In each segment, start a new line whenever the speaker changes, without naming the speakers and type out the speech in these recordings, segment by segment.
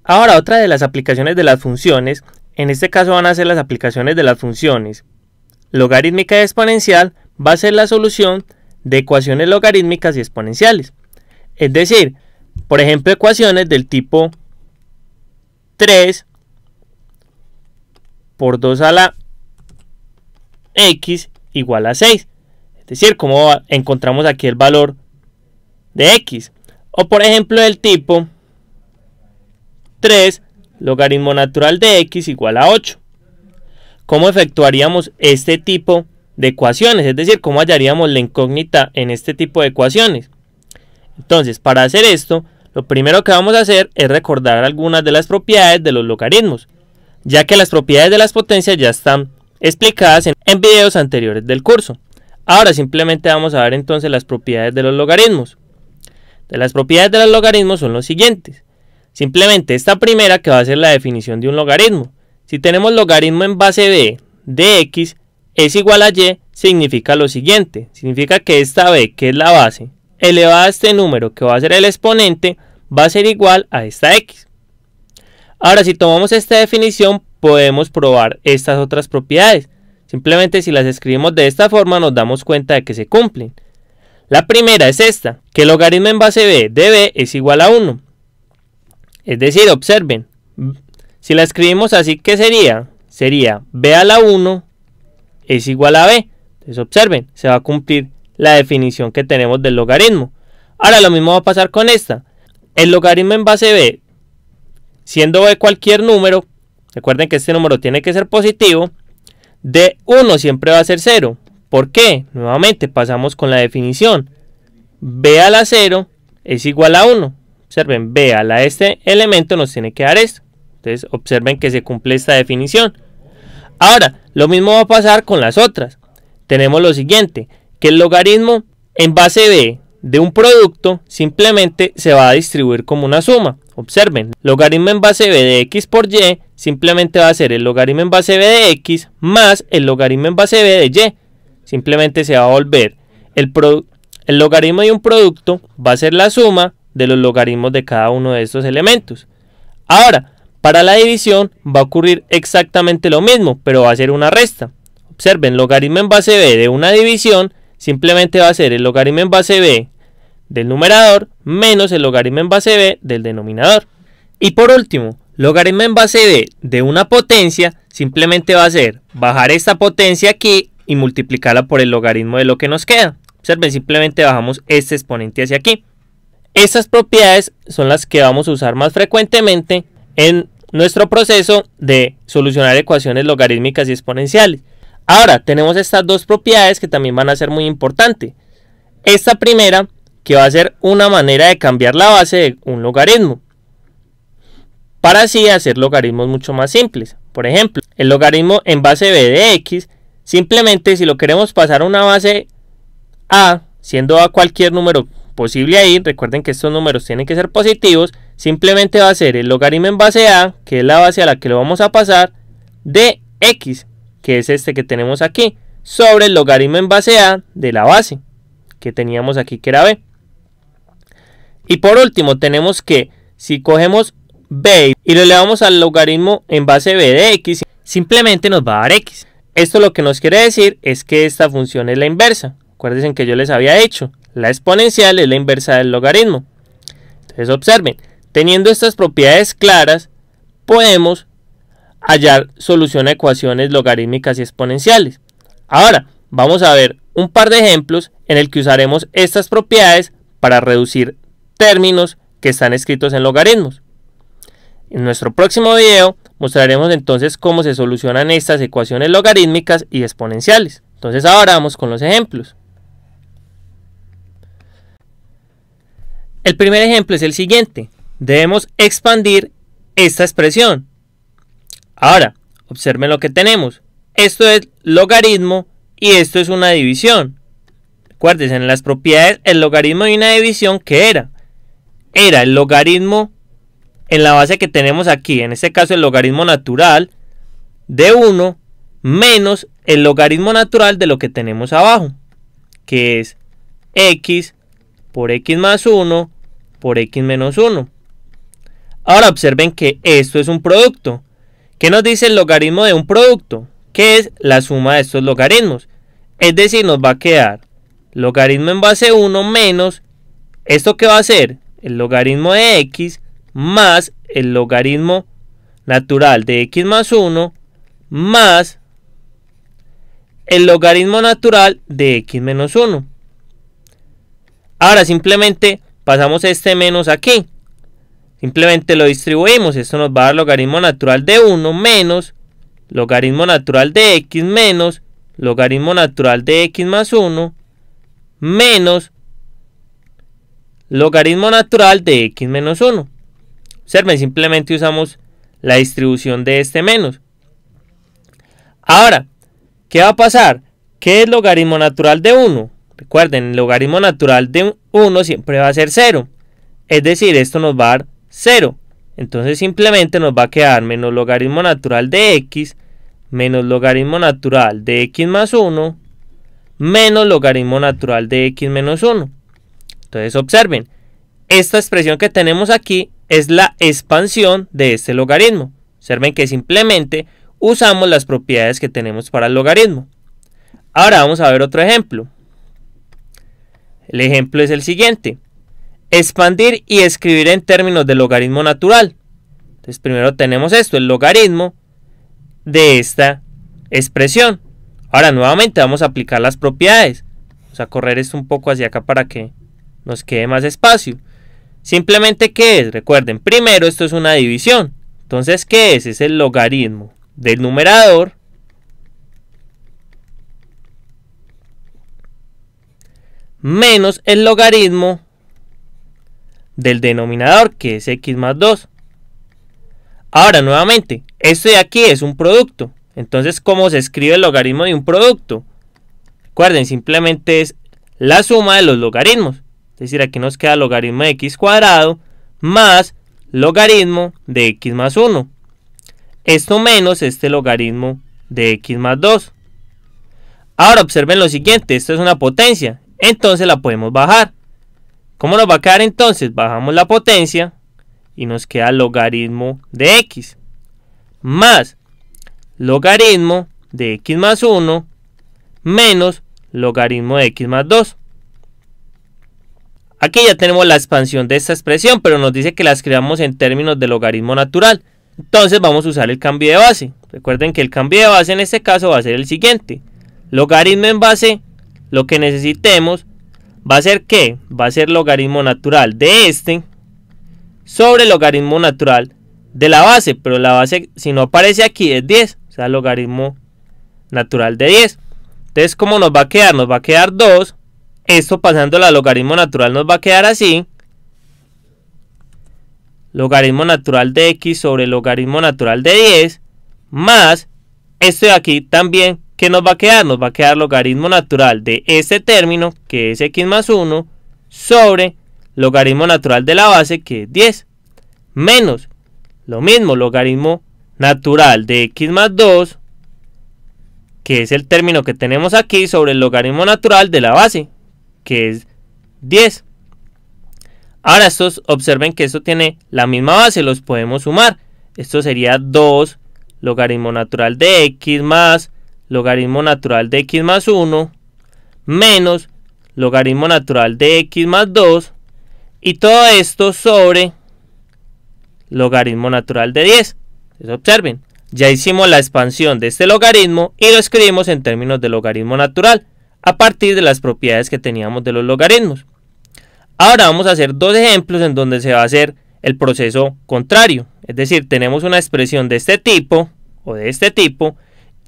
Ahora, otra de las aplicaciones de las funciones, en este caso van a ser las aplicaciones de las funciones logarítmica y exponencial, va a ser la solución de ecuaciones logarítmicas y exponenciales. Es decir, por ejemplo, ecuaciones del tipo 3 por 2 a la x igual a 6. Es decir, cómo encontramos aquí el valor de x. O por ejemplo, del tipo 3 logaritmo natural de x igual a 8. ¿Cómo efectuaríamos este tipo de ecuaciones? Es decir, ¿cómo hallaríamos la incógnita en este tipo de ecuaciones? Entonces, para hacer esto, lo primero que vamos a hacer es recordar algunas de las propiedades de los logaritmos, ya que las propiedades de las potencias ya están explicadas en videos anteriores del curso. Ahora simplemente vamos a ver entonces las propiedades de los logaritmos. De las propiedades de los logaritmos son los siguientes. Simplemente esta primera, que va a ser la definición de un logaritmo. Si tenemos logaritmo en base b de x es igual a y, significa lo siguiente. Significa que esta b, que es la base, elevada a este número, que va a ser el exponente, va a ser igual a esta x. Ahora, si tomamos esta definición, podemos probar estas otras propiedades. Simplemente si las escribimos de esta forma, nos damos cuenta de que se cumplen. La primera es esta, que el logaritmo en base b de b es igual a 1. Es decir, observen, si la escribimos así, ¿qué sería? Sería b a la 1 es igual a b. Entonces observen, se va a cumplir la definición que tenemos del logaritmo. Ahora lo mismo va a pasar con esta. El logaritmo en base b, siendo b cualquier número, recuerden que este número tiene que ser positivo, de 1 siempre va a ser 0. ¿Por qué? Nuevamente pasamos con la definición. b a la 0 es igual a 1. Observen, b a la este elemento nos tiene que dar esto. Entonces observen que se cumple esta definición. Ahora, lo mismo va a pasar con las otras. Tenemos lo siguiente, que el logaritmo en base b de un producto simplemente se va a distribuir como una suma. Observen, logaritmo en base b de x por y simplemente va a ser el logaritmo en base b de x más el logaritmo en base b de y. Simplemente se va a volver el logaritmo de un producto va a ser la suma de los logaritmos de cada uno de estos elementos. Ahora, para la división va a ocurrir exactamente lo mismo, pero va a ser una resta. Observen, logaritmo en base b de una división simplemente va a ser el logaritmo en base b del numerador menos el logaritmo en base b del denominador. Y por último, logaritmo en base b de una potencia simplemente va a ser bajar esta potencia aquí y multiplicarla por el logaritmo de lo que nos queda. Observen, simplemente bajamos este exponente hacia aquí. Estas propiedades son las que vamos a usar más frecuentemente en nuestro proceso de solucionar ecuaciones logarítmicas y exponenciales. Ahora tenemos estas dos propiedades que también van a ser muy importantes. Esta primera, que va a ser una manera de cambiar la base de un logaritmo, para así hacer logaritmos mucho más simples. Por ejemplo, el logaritmo en base b de x, simplemente si lo queremos pasar a una base a, siendo a cualquier número posible ahí, recuerden que estos números tienen que ser positivos, simplemente va a ser el logaritmo en base a, que es la base a la que lo vamos a pasar, de x, que es este que tenemos aquí, sobre el logaritmo en base a de la base que teníamos aquí, que era b. Y por último tenemos que si cogemos b y lo elevamos al logaritmo en base b de x, simplemente nos va a dar x. Esto lo que nos quiere decir es que esta función es la inversa. Acuérdense que yo les había dicho, la exponencial es la inversa del logaritmo. Entonces observen, teniendo estas propiedades claras, podemos hallar solución a ecuaciones logarítmicas y exponenciales. Ahora, vamos a ver un par de ejemplos en el que usaremos estas propiedades para reducir términos que están escritos en logaritmos. En nuestro próximo video mostraremos entonces cómo se solucionan estas ecuaciones logarítmicas y exponenciales. Entonces ahora vamos con los ejemplos. El primer ejemplo es el siguiente. Debemos expandir esta expresión. Ahora, observen lo que tenemos. Esto es logaritmo y esto es una división. Acuérdense, en las propiedades, el logaritmo de una división, ¿qué era? Era el logaritmo en la base que tenemos aquí, en este caso el logaritmo natural de 1 menos el logaritmo natural de lo que tenemos abajo, que es x por x más 1 por x menos 1. Ahora observen que esto es un producto. ¿Qué nos dice el logaritmo de un producto? Que es la suma de estos logaritmos. Es decir, nos va a quedar logaritmo en base 1 menos, ¿esto qué va a ser? El logaritmo de x más el logaritmo natural de x más 1 más el logaritmo natural de x menos 1. Ahora simplemente pasamos este menos aquí. Simplemente lo distribuimos. Esto nos va a dar logaritmo natural de 1 menos logaritmo natural de x menos logaritmo natural de x más 1 menos logaritmo natural de x menos 1. Observen, simplemente usamos la distribución de este menos. Ahora, ¿qué va a pasar? ¿Qué es logaritmo natural de 1? Recuerden, el logaritmo natural de 1 siempre va a ser 0. Es decir, esto nos va a dar 0. Entonces simplemente nos va a quedar menos logaritmo natural de x menos logaritmo natural de x más 1 menos logaritmo natural de x menos 1. Entonces observen, esta expresión que tenemos aquí es la expansión de este logaritmo. Observen que simplemente usamos las propiedades que tenemos para el logaritmo. Ahora vamos a ver otro ejemplo. El ejemplo es el siguiente. Expandir y escribir en términos de logaritmo natural. Entonces primero tenemos esto, el logaritmo de esta expresión. Ahora nuevamente vamos a aplicar las propiedades. Vamos a correr esto un poco hacia acá para que nos quede más espacio. Simplemente, ¿qué es? Recuerden, primero esto es una división. Entonces, ¿qué es? Es el logaritmo del numerador menos el logaritmo del denominador, que es x más 2. Ahora, nuevamente, esto de aquí es un producto. Entonces, ¿cómo se escribe el logaritmo de un producto? Recuerden, simplemente es la suma de los logaritmos. Es decir, aquí nos queda logaritmo de x cuadrado más logaritmo de x más 1. Esto menos este logaritmo de x más 2. Ahora observen lo siguiente, esto es una potencia. Entonces la podemos bajar. ¿Cómo nos va a quedar entonces? Bajamos la potencia y nos queda logaritmo de x más logaritmo de x más 1 menos logaritmo de x más 2. Aquí ya tenemos la expansión de esta expresión, pero nos dice que la escribamos en términos de logaritmo natural. Entonces vamos a usar el cambio de base. Recuerden que el cambio de base en este caso va a ser el siguiente. Logaritmo en base, lo que necesitemos va a ser ¿qué? Va a ser logaritmo natural de este sobre logaritmo natural de la base. Pero la base, si no aparece aquí, es 10. O sea, logaritmo natural de 10. Entonces, ¿cómo nos va a quedar? Nos va a quedar 2. Esto pasando al logaritmo natural nos va a quedar así. Logaritmo natural de x sobre logaritmo natural de 10 más esto de aquí también. ¿Qué nos va a quedar? Nos va a quedar logaritmo natural de este término, que es x más 1, sobre logaritmo natural de la base, que es 10, menos lo mismo, logaritmo natural de x más 2, que es el término que tenemos aquí, sobre el logaritmo natural de la base, que es 10. Ahora estos, observen que esto tiene la misma base, los podemos sumar. Esto sería 2 logaritmo natural de x más logaritmo natural de x más 1 menos logaritmo natural de x más 2 y todo esto sobre logaritmo natural de 10. Entonces observen, ya hicimos la expansión de este logaritmo y lo escribimos en términos de logaritmo natural a partir de las propiedades que teníamos de los logaritmos. Ahora vamos a hacer dos ejemplos en donde se va a hacer el proceso contrario. Es decir, tenemos una expresión de este tipo o de este tipo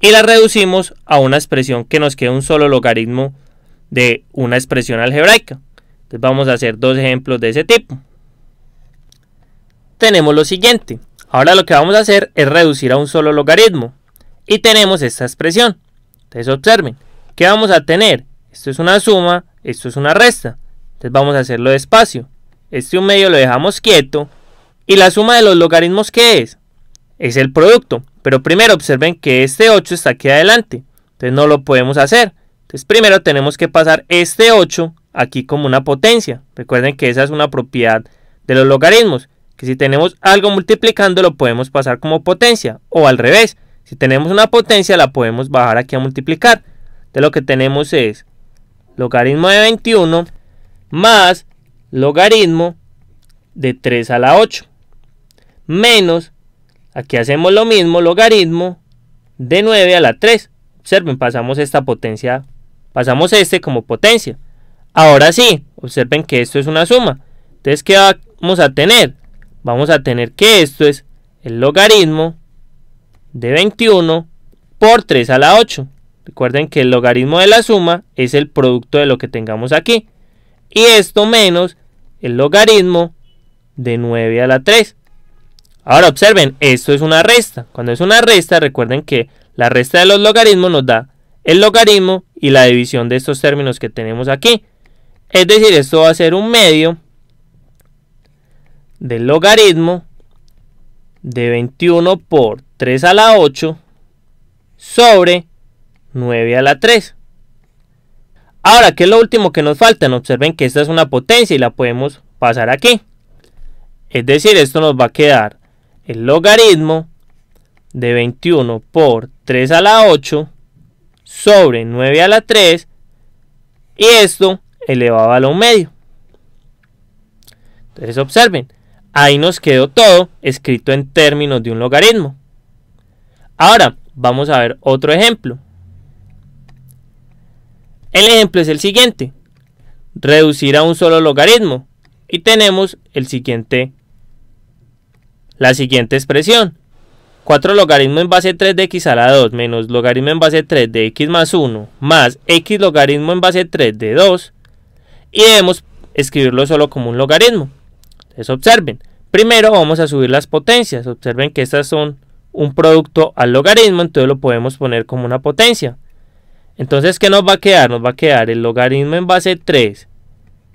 y la reducimos a una expresión que nos queda un solo logaritmo de una expresión algebraica. Entonces vamos a hacer dos ejemplos de ese tipo. Tenemos lo siguiente. Ahora lo que vamos a hacer es reducir a un solo logaritmo. Y tenemos esta expresión. Entonces observen. ¿Qué vamos a tener? Esto es una suma, esto es una resta. Entonces vamos a hacerlo despacio. Este un medio lo dejamos quieto. ¿Y la suma de los logaritmos qué es? Es el producto. Pero primero observen que este 8 está aquí adelante. Entonces no lo podemos hacer. Entonces primero tenemos que pasar este 8 aquí como una potencia. Recuerden que esa es una propiedad de los logaritmos, que si tenemos algo multiplicando lo podemos pasar como potencia, o al revés, si tenemos una potencia la podemos bajar aquí a multiplicar. Entonces lo que tenemos es logaritmo de 21 más logaritmo de 3 a la 8 menos, aquí hacemos lo mismo, logaritmo de 9 a la 3. Observen, pasamos esta potencia, pasamos este como potencia. Ahora sí, observen que esto es una suma. Entonces, ¿qué vamos a tener? Vamos a tener que esto es el logaritmo de 21 por 3 a la 8. Recuerden que el logaritmo de la suma es el producto de lo que tengamos aquí. Y esto menos el logaritmo de 9 a la 3. Ahora observen, esto es una resta. Cuando es una resta, recuerden que la resta de los logaritmos nos da el logaritmo y la división de estos términos que tenemos aquí. Es decir, esto va a ser un medio del logaritmo de 21 por 3 a la 8 sobre 9 a la 3. Ahora, ¿qué es lo último que nos falta? Observen que esta es una potencia y la podemos pasar aquí. Es decir, esto nos va a quedar el logaritmo de 21 por 3 a la 8 sobre 9 a la 3 y esto elevado a la 1 medio. Entonces observen, ahí nos quedó todo escrito en términos de un logaritmo. Ahora vamos a ver otro ejemplo. El ejemplo es el siguiente: reducir a un solo logaritmo, y tenemos la siguiente expresión: 4 logaritmo en base 3 de x a la 2 menos logaritmo en base 3 de x más 1 más x logaritmo en base 3 de 2, y debemos escribirlo solo como un logaritmo. Entonces observen, primero vamos a subir las potencias. Observen que estas son un producto al logaritmo, entonces lo podemos poner como una potencia. Entonces, ¿qué nos va a quedar? Nos va a quedar el logaritmo en base 3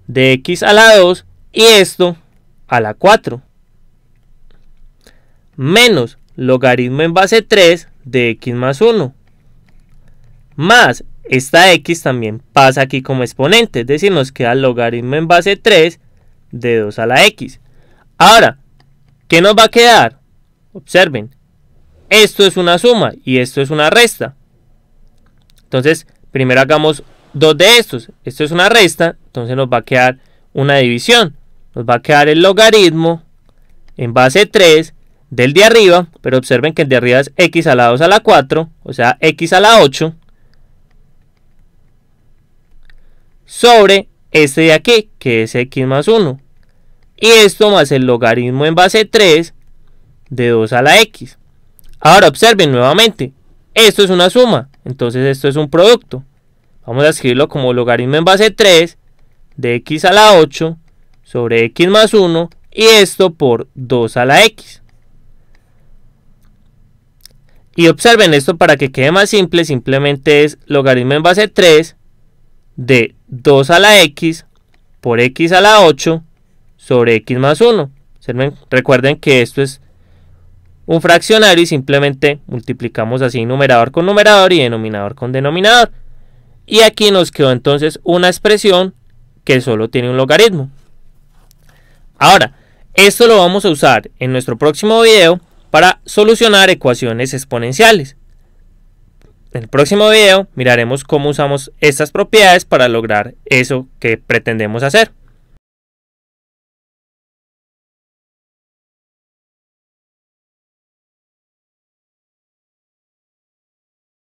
de x a la 2 y esto a la 4 menos logaritmo en base 3 de x más 1 más esta x también pasa aquí como exponente, es decir, nos queda el logaritmo en base 3 de 2 a la x. Ahora, ¿qué nos va a quedar? Observen, esto es una suma y esto es una resta. Entonces, primero hagamos dos de estos. Esto es una resta, entonces nos va a quedar una división. Nos va a quedar el logaritmo en base 3 del de arriba, pero observen que el de arriba es x a la 2 a la 4, o sea, x a la 8, sobre este de aquí, que es x más 1. Y esto más el logaritmo en base 3 de 2 a la x. Ahora observen nuevamente, esto es una suma, entonces esto es un producto. Vamos a escribirlo como logaritmo en base 3 de x a la 8 sobre x más 1 y esto por 2 a la x. Y observen esto, para que quede más simple, simplemente es logaritmo en base 3 de 2 a la x por x a la 8 sobre x más 1. Observen, recuerden que esto es un fraccionario y simplemente multiplicamos así numerador con numerador y denominador con denominador. Y aquí nos quedó entonces una expresión que solo tiene un logaritmo. Ahora, esto lo vamos a usar en nuestro próximo video para solucionar ecuaciones exponenciales. En el próximo video miraremos cómo usamos estas propiedades para lograr eso que pretendemos hacer.